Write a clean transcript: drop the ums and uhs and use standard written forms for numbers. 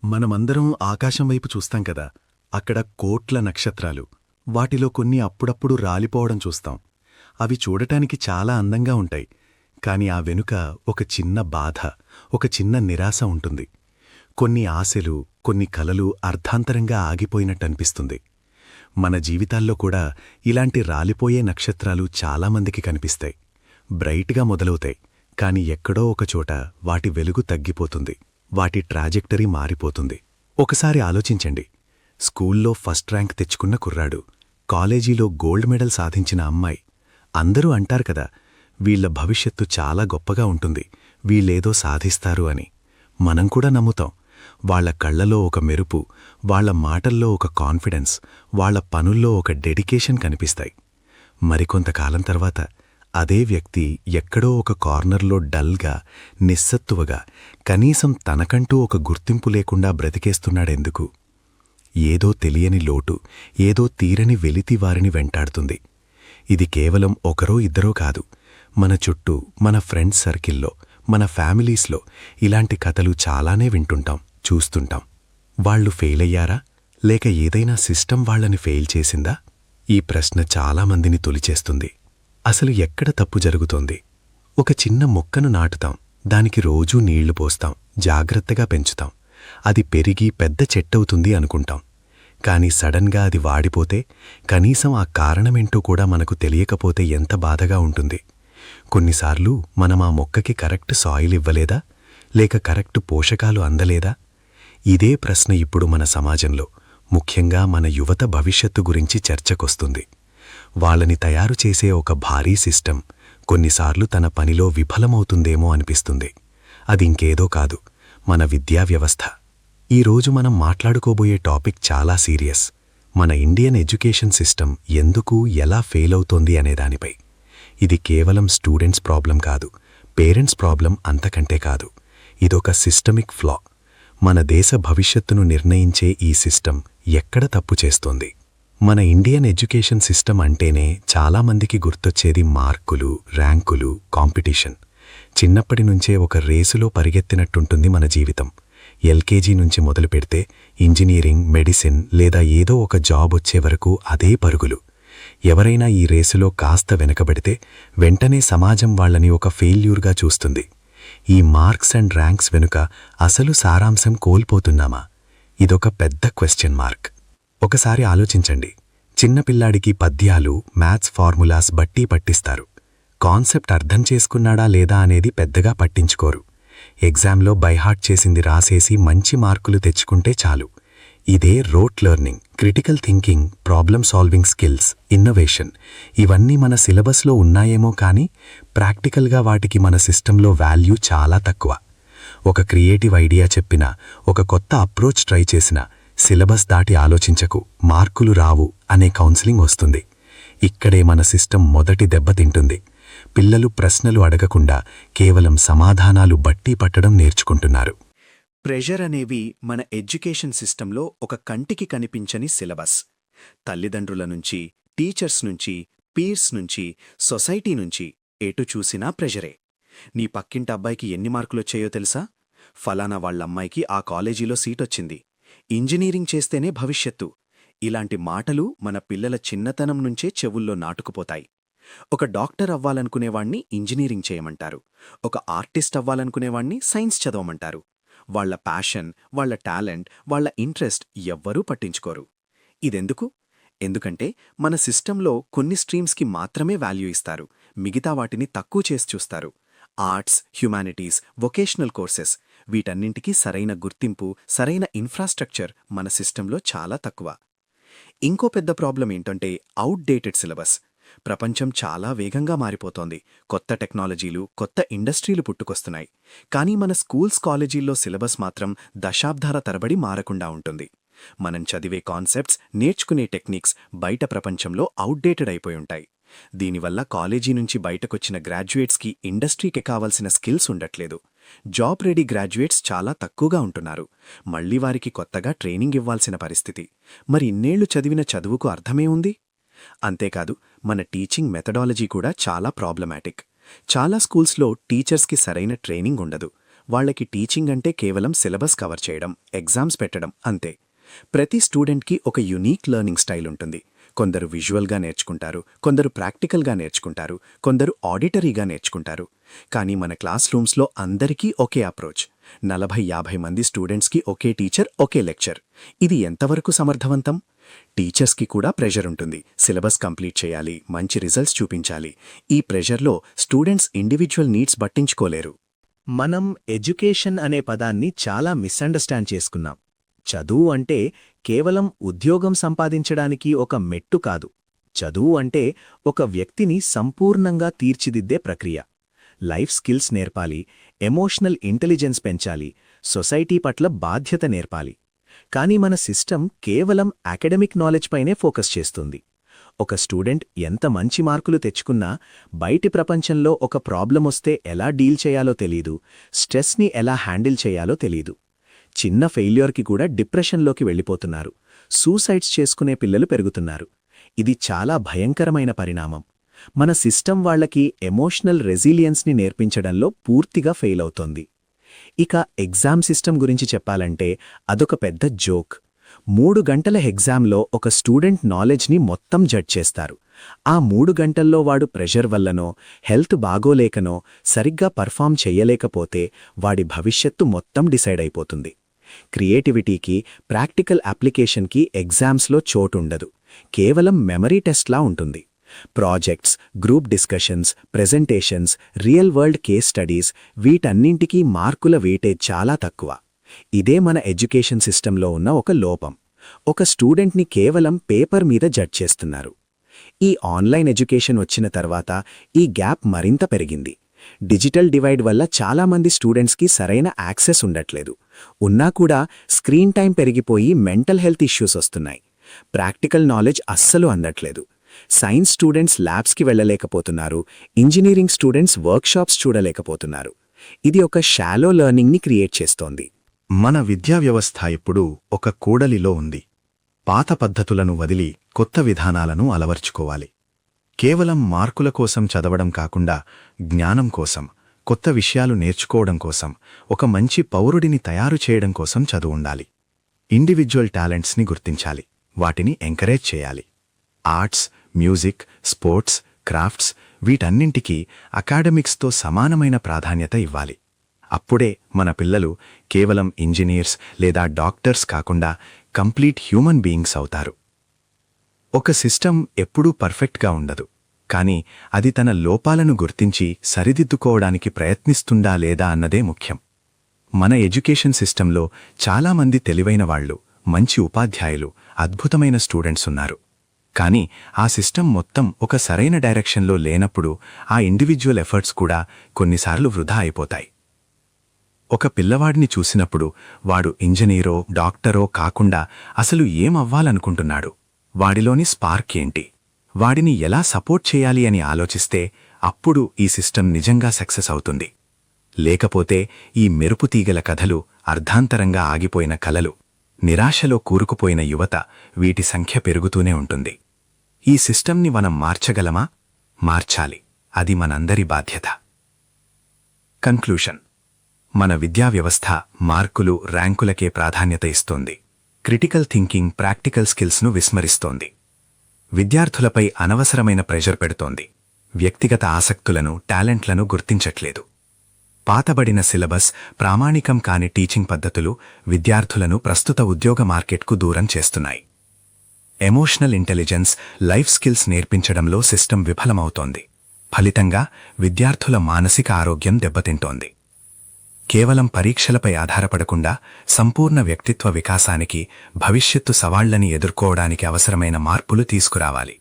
మనమందరం ఆకాశం వైపు చూస్తాం కదా, అక్కడ కోట్ల నక్షత్రాలు. వాటిలో కొన్ని అప్పుడప్పుడు రాలిపోవడం చూస్తాం. అవి చూడటానికి చాలా అందంగా ఉంటాయి. కాని ఆ వెనుక ఒక చిన్న బాధ, ఒక చిన్న నిరాశ ఉంటుంది. కొన్ని ఆశలు, కొన్ని కలలు అర్ధాంతరంగా ఆగిపోయినట్టనిపిస్తుంది. మన జీవితాల్లో కూడా ఇలాంటి రాలిపోయే నక్షత్రాలు చాలామందికి కనిపిస్తాయి. బ్రైట్గా మొదలవుతాయి, కాని ఎక్కడో ఒకచోట వాటి వెలుగు తగ్గిపోతుంది. వాటి ట్రాజెక్టరీ మారిపోతుంది. ఒకసారి ఆలోచించండి. స్కూల్లో ఫస్ట్ ర్యాంక్ తెచ్చుకున్న కుర్రాడు, కాలేజీలో గోల్డ్ మెడల్ సాధించిన అమ్మాయి. అందరూ అంటారు కదా, వీళ్ల భవిష్యత్తు చాలా గొప్పగా ఉంటుంది, వీళ్ళేదో సాధిస్తారు అని. మనం కూడా నమ్ముతాం. వాళ్ల కళ్లలో ఒక మెరుపు, వాళ్ల మాటల్లో ఒక కాన్ఫిడెన్స్, వాళ్ల పనుల్లో ఒక డెడికేషన్ కనిపిస్తాయి. మరికొంతకాలం తర్వాత అదే వ్యక్తి ఎక్కడో ఒక కార్నర్లో డల్గా, నిస్సత్తువగా, కనీసం తనకంటూ ఒక గుర్తింపు లేకుండా బ్రతికేస్తున్నాడెందుకు? ఏదో తెలియని లోటు, ఏదో తీరని వెలితి వారిని వెంటాడుతుంది. ఇది కేవలం ఒకరో ఇద్దరో కాదు. మన చుట్టూ, మన ఫ్రెండ్స్ సర్కిల్లో, మన ఫ్యామిలీస్లో ఇలాంటి కథలు చాలానే వింటుంటాం, చూస్తుంటాం. వాళ్ళు ఫెయిలయ్యారా, లేక ఏదైనా సిస్టమ్ వాళ్లని ఫెయిల్ చేసిందా? ఈ ప్రశ్న చాలామందిని తొలిచేస్తుంది. అసలు ఎక్కడ తప్పు జరుగుతోంది? ఒక చిన్న మొక్కను నాటుతాం, దానికి రోజూ నీళ్లు పోస్తాం, జాగ్రత్తగా పెంచుతాం. అది పెరిగి పెద్ద చెట్టవుతుంది అనుకుంటాం. కాని సడన్గా అది వాడిపోతే, కనీసం ఆ కారణమేంటో కూడా మనకు తెలియకపోతే ఎంత బాధగా ఉంటుంది. కొన్నిసార్లు మనం ఆ మొక్కకి కరెక్ట్ సాయిల్ ఇవ్వలేదా, లేక కరెక్ట్ పోషకాలు అందలేదా? ఇదే ప్రశ్న ఇప్పుడు మన సమాజంలో, ముఖ్యంగా మన యువత భవిష్యత్తు గురించి చర్చకొస్తుంది. వాళ్ళని తయారు చేసే ఒక భారీ సిస్టమ్ కొన్నిసార్లు తన పనిలో విఫలమవుతుందేమో అనిపిస్తుంది. అదింకేదో కాదు, మన విద్యా వ్యవస్థ. ఈరోజు మనం మాట్లాడుకోబోయే టాపిక్ చాలా సీరియస్. మన ఇండియన్ ఎడ్యుకేషన్ సిస్టమ్ ఎందుకు, ఎలా ఫెయిల్ అవుతోంది అనేదానిపై. ఇది కేవలం స్టూడెంట్స్ ప్రాబ్లం కాదు, పేరెంట్స్ ప్రాబ్లం అంతకంటే కాదు. ఇదొక సిస్టమిక్ ఫ్లా. మన దేశ భవిష్యత్తును నిర్ణయించే ఈ సిస్టమ్ ఎక్కడ తప్పు చేస్తోంది? మన ఇండియన్ ఎడ్యుకేషన్ సిస్టమ్ అంటేనే చాలామందికి గుర్తొచ్చేది మార్కులు, ర్యాంకులు, కాంపిటీషన్. చిన్నప్పటి నుంచే ఒక రేసులో పరిగెత్తినట్టుంటుంది మన జీవితం. ఎల్కేజీ నుంచి మొదలు పెడితే ఇంజనీరింగ్, మెడిసిన్ లేదా ఏదో ఒక జాబ్ వచ్చే వరకు అదే పరుగులు. ఎవరైనా ఈ రేసులో కాస్త వెనకబడితే వెంటనే సమాజం వాళ్లని ఒక ఫెయిల్యూర్గా చూస్తుంది. ఈ మార్క్స్ అండ్ ర్యాంక్స్ వెనుక అసలు సారాంశం కోల్పోతున్నామా? ఇదొక పెద్ద క్వశ్చన్ మార్క్. ఒకసారి ఆలోచించండి. చిన్నపిల్లాడికి పద్యాలు, మ్యాథ్స్ ఫార్ములాస్ బట్టి పట్టిస్తారు. కాన్సెప్ట్ అర్థం చేసుకున్నాడా లేదా అనేది పెద్దగా పట్టించుకోరు. ఎగ్జామ్లో బైహార్ట్ చేసింది రాసేసి మంచి మార్కులు తెచ్చుకుంటే చాలు. ఇదే rote learning, critical thinking, problem solving skills, innovation ఇవన్నీ మన సిలబస్లో ఉన్నాయేమో కానీ ప్రాక్టికల్గా వాటికి మన సిస్టంలో వాల్యూ చాలా తక్కువ. ఒక క్రియేటివ్ ఐడియా చెప్పినా, ఒక కొత్త అప్రోచ్ ట్రై చేసినా సిలబస్ దాటి ఆలోచించకు, మార్కులు రావు అనే కౌన్సిలింగ్ వస్తుంది. ఇక్కడే మన సిస్టమ్ మొదటి దెబ్బతింటుంది. పిల్లలు ప్రశ్నలు అడగకుండా కేవలం సమాధానాలు బట్టి పట్టడం నేర్చుకుంటున్నారు. ప్రెషర్ అనేవి మన ఎడ్యుకేషన్ సిస్టంలో ఒక కంటికి కనిపించని సిలబస్. తల్లిదండ్రుల నుంచి, టీచర్స్ నుంచి, పీర్స్ నుంచి, సొసైటీ నుంచి ఎటు చూసినా ప్రెషరే. నీ పక్కింటి అబ్బాయికి ఎన్ని మార్కులొచ్చాయో తెలుసా? ఫలానా వాళ్ళమ్మాయికి ఆ కాలేజీలో సీటొచ్చింది, ఇంజనీరింగ్ చేస్తేనే భవిష్యత్తు. ఇలాంటి మాటలు మన పిల్లల చిన్నతనం నుంచే చెవుల్లో నాటుకుపోతాయి. ఒక డాక్టర్ అవ్వాలనుకునేవాణ్ణి ఇంజనీరింగ్ చేయమంటారు, ఒక ఆర్టిస్ట్ అవ్వాలనుకునేవాణ్ణి సైన్స్ చదవమంటారు. వాళ్ల ప్యాషన్, వాళ్ల టాలెంట్, వాళ్ల ఇంట్రెస్ట్ ఎవ్వరూ పట్టించుకోరు. ఇదెందుకు? ఎందుకంటే మన సిస్టంలో కొన్ని స్ట్రీమ్స్కి మాత్రమే వాల్యూ ఇస్తారు, మిగతా వాటిని తక్కువ చేసి చూస్తారు. ఆర్ట్స్, హ్యుమానిటీస్, వొకేషనల్ కోర్సెస్ వీటన్నింటికీ సరైన గుర్తింపు, సరైన ఇన్ఫ్రాస్ట్రక్చర్ మన సిస్టంలో చాలా తక్కువ. ఇంకో పెద్ద ప్రాబ్లం ఏంటంటే అవుట్డేటెడ్ సిలబస్. ప్రపంచం చాలా వేగంగా మారిపోతోంది. కొత్త టెక్నాలజీలు, కొత్త ఇండస్ట్రీలు పుట్టుకొస్తున్నాయి. కానీ మన స్కూల్స్, కాలేజీల్లో సిలబస్ మాత్రం దశాబ్దాల తరబడి మారకుండా ఉంటుంది. మనం చదివే కాన్సెప్ట్స్, నేర్చుకునే టెక్నిక్స్ బయట ప్రపంచంలో అవుట్డేటెడ్ అయిపోయుంటాయి. దీనివల్ల కాలేజీ నుంచి బయటకొచ్చిన గ్రాడ్యుయేట్స్కి ఇండస్ట్రీకి కావాల్సిన స్కిల్స్ ఉండట్లేదు. జాబ్ రెడీ గ్రాడ్యుయేట్స్ చాలా తక్కువగా ఉంటున్నారు. మళ్లీ వారికి కొత్తగా ట్రైనింగ్ ఇవ్వాల్సిన పరిస్థితి. మరి ఇన్నేళ్లు చదివిన చదువుకు అర్థమే ఉంది? అంతేకాదు, మన టీచింగ్ మెథడాలజీ కూడా చాలా ప్రాబ్లమాటిక్. చాలా స్కూల్స్లో టీచర్స్కి సరైన ట్రైనింగ్ ఉండదు. వాళ్ళకి టీచింగ్ అంటే కేవలం సిలబస్ కవర్ చేయడం, ఎగ్జామ్స్ పెట్టడం అంతే. ప్రతి స్టూడెంట్కి ఒక యునీక్ లెర్నింగ్ స్టైల్ ఉంటుంది. కొందరు విజువల్గా నేర్చుకుంటారు, కొందరు ప్రాక్టికల్గా నేర్చుకుంటారు, కొందరు ఆడిటరీగా నేర్చుకుంటారు. కానీ మన క్లాస్ రూమ్స్లో అందరికీ ఒకే అప్రోచ్. 40-50 మంది స్టూడెంట్స్కి ఒకే టీచర్, ఒకే లెక్చర్. ఇది ఎంతవరకు సమర్థవంతం? టీచర్స్కి కూడా ప్రెషర్ ఉంటుంది. సిలబస్ కంప్లీట్ చేయాలి, మంచి రిజల్ట్స్ చూపించాలి. ఈ ప్రెషర్లో స్టూడెంట్స్ ఇండివిజువల్ నీడ్స్ పట్టించుకోలేరు. మనం ఎడ్యుకేషన్ అనే పదాన్ని చాలా మిస్అండర్స్టాండ్ చేసుకున్నాం. చదువు అంటే కేవలం ఉద్యోగం సంపాదించడానికి ఒక మెట్టు కాదు. చదువు అంటే ఒక వ్యక్తిని సంపూర్ణంగా తీర్చిదిద్దే ప్రక్రియ. లైఫ్ స్కిల్స్ నేర్పాలి, ఎమోషనల్ ఇంటెలిజెన్స్ పెంచాలి, సొసైటీ పట్ల బాధ్యత నేర్పాలి. కానీ మన సిస్టమ్ కేవలం అకాడమిక్ నాలెడ్జ్ పైనే ఫోకస్ చేస్తుంది. ఒక స్టూడెంట్ ఎంత మంచి మార్కులు తెచ్చుకున్నా బయటి ప్రపంచంలో ఒక ప్రాబ్లమొస్తే ఎలా డీల్ చేయాలో తెలీదు, స్ట్రెస్ని ఎలా హ్యాండిల్ చేయాలో తెలీదు. చిన్న ఫెయిల్యూర్కి కూడా డిప్రెషన్లోకి వెళ్ళిపోతున్నారు. సూసైడ్స్ చేసుకునే పిల్లలు పెరుగుతున్నారు. ఇది చాలా భయంకరమైన పరిణామం. మన సిస్టమ్ వాళ్లకి ఎమోషనల్ రెసిలియన్స్ని నేర్పించడంలో పూర్తిగా ఫెయిల్ అవుతోంది. ఇక ఎగ్జామ్ సిస్టమ్ గురించి చెప్పాలంటే అదొక పెద్ద జోక్. 3 గంటల ఎగ్జామ్లో ఒక స్టూడెంట్ నాలెడ్జ్ని మొత్తం జడ్జ్ చేస్తారు. ఆ 3 గంటల్లో వాడు ప్రెషర్ వల్లనో, హెల్త్ బాగోలేకనో సరిగ్గా పర్ఫామ్ చెయ్యలేకపోతే వాడి భవిష్యత్తు మొత్తం డిసైడ్ అయిపోతుంది. క్రియేటివిటీకి, ప్రాక్టికల్ అప్లికేషన్కి ఎగ్జామ్స్లో చోటుండదు. కేవలం మెమరీ టెస్ట్లా ఉంటుంది. Projects, group discussions, presentations, real world case studies వీటన్నింటికీ మార్కుల వెయిటేజ్ చాలా తక్కువ. ఇదే మన ఎడ్యుకేషన్ సిస్టంలో ఉన్న ఒక లోపం. ఒక స్టూడెంట్ని కేవలం పేపర్ మీద జడ్జ్ చేస్తున్నారు. ఈ ఆన్లైన్ ఎడ్యుకేషన్ వచ్చిన తర్వాత ఈ గ్యాప్ మరింత పెరిగింది. డిజిటల్ డివైడ్ వల్ల చాలామంది స్టూడెంట్స్కి సరైన యాక్సెస్ ఉండట్లేదు. ఉన్నా కూడా స్క్రీన్ టైం పెరిగిపోయి మెంటల్ హెల్త్ ఇష్యూస్ వస్తున్నాయి. ప్రాక్టికల్ నాలెడ్జ్ అస్సలు అందట్లేదు. సైన్స్ స్టూడెంట్స్ ల్యాబ్స్కి వెళ్ళలేకపోతున్నారు. ఇంజనీరింగ్ స్టూడెంట్స్ వర్క్షాప్స్ చూడలేకపోతున్నారు. ఇది ఒక షాలో లెర్నింగ్ని క్రియేట్ చేస్తోంది. మన విద్యా వ్యవస్థ ఇప్పుడు ఒక కూడలిలో ఉంది. పాత పద్ధతులను వదిలి కొత్త విధానాలను అలవర్చుకోవాలి. కేవలం మార్కుల కోసం చదవడం కాకుండా జ్ఞానం కోసం, కొత్త విషయాలు నేర్చుకోవడం కోసం, ఒక మంచి పౌరుడిని తయారు చేయడం కోసం చదువుండాలి. ఇండివిడ్యువల్ టాలెంట్స్ని గుర్తించాలి, వాటిని ఎంకరేజ్ చేయాలి. ఆర్ట్స్, మ్యూజిక్, స్పోర్ట్స్, క్రాఫ్ట్స్ వీటన్నింటికీ అకాడమిక్స్తో సమానమైన ప్రాధాన్యత ఇవ్వాలి. అప్పుడే మన పిల్లలు కేవలం ఇంజనీర్స్ లేదా డాక్టర్స్ కాకుండా కంప్లీట్ హ్యూమన్ బీయింగ్స్ అవుతారు. ఒక సిస్టమ్ ఎప్పుడూ పర్ఫెక్ట్గా ఉండదు, కానీ అది తన లోపాలను గుర్తించి సరిదిద్దుకోవడానికి ప్రయత్నిస్తుందా లేదా అన్నదే ముఖ్యం. మన ఎడ్యుకేషన్ సిస్టంలో చాలామంది తెలివైన వాళ్లు, మంచి ఉపాధ్యాయులు, అద్భుతమైన స్టూడెంట్స్ ఉన్నారు. కానీ ఆ సిస్టమ్ మొత్తం ఒక సరైన డైరెక్షన్లో లేనప్పుడు ఆ ఇండివిడ్యువల్ ఎఫర్ట్స్ కూడా కొన్నిసార్లు వృధా అయిపోతాయి. ఒక పిల్లవాడిని చూసినప్పుడు వాడు ఇంజనీరో, డాక్టరో కాకుండా అసలు ఏం అవ్వాలనుకుంటున్నాడు, వాడిలోని స్పార్క్ ఏంటి, వాడిని ఎలా సపోర్ట్ చేయాలి అని ఆలోచిస్తే అప్పుడు ఈ సిస్టమ్ నిజంగా సక్సెస్ అవుతుంది. లేకపోతే ఈ మెరుపుతీగల కథలు, అర్ధాంతరంగా ఆగిపోయిన కలలు, నిరాశలో కూరుకుపోయిన యువత వీటి సంఖ్య పెరుగుతూనే ఉంటుంది. ఈ సిస్టమ్ని మనం మార్చగలమా? మార్చాలి. అది మనందరి బాధ్యత. కన్క్లూషన్: మన విద్యా వ్యవస్థ మార్కులు, ర్యాంకులకే ప్రాధాన్యత ఇస్తోంది. క్రిటికల్ థింకింగ్, ప్రాక్టికల్ స్కిల్స్ను విస్మరిస్తోంది. విద్యార్థులపై అనవసరమైన ప్రెషర్ పెడుతోంది. వ్యక్తిగత ఆసక్తులను, టాలెంట్లను గుర్తించట్లేదు. పాతబడిన సిలబస్, ప్రామాణికం కాని టీచింగ్ పద్ధతులు విద్యార్థులను ప్రస్తుత ఉద్యోగ మార్కెట్కు దూరం చేస్తున్నాయి. ఎమోషనల్ ఇంటెలిజెన్స్, లైఫ్ స్కిల్స్ నేర్పించడంలో సిస్టమ్ విఫలమవుతోంది. ఫలితంగా విద్యార్థుల మానసిక ఆరోగ్యం దెబ్బతింటోంది. కేవలం పరీక్షలపై ఆధారపడకుండా సంపూర్ణ వ్యక్తిత్వ వికాసానికి, భవిష్యత్తు సవాళ్లని ఎదుర్కోవడానికి అవసరమైన మార్పులు తీసుకురావాలి.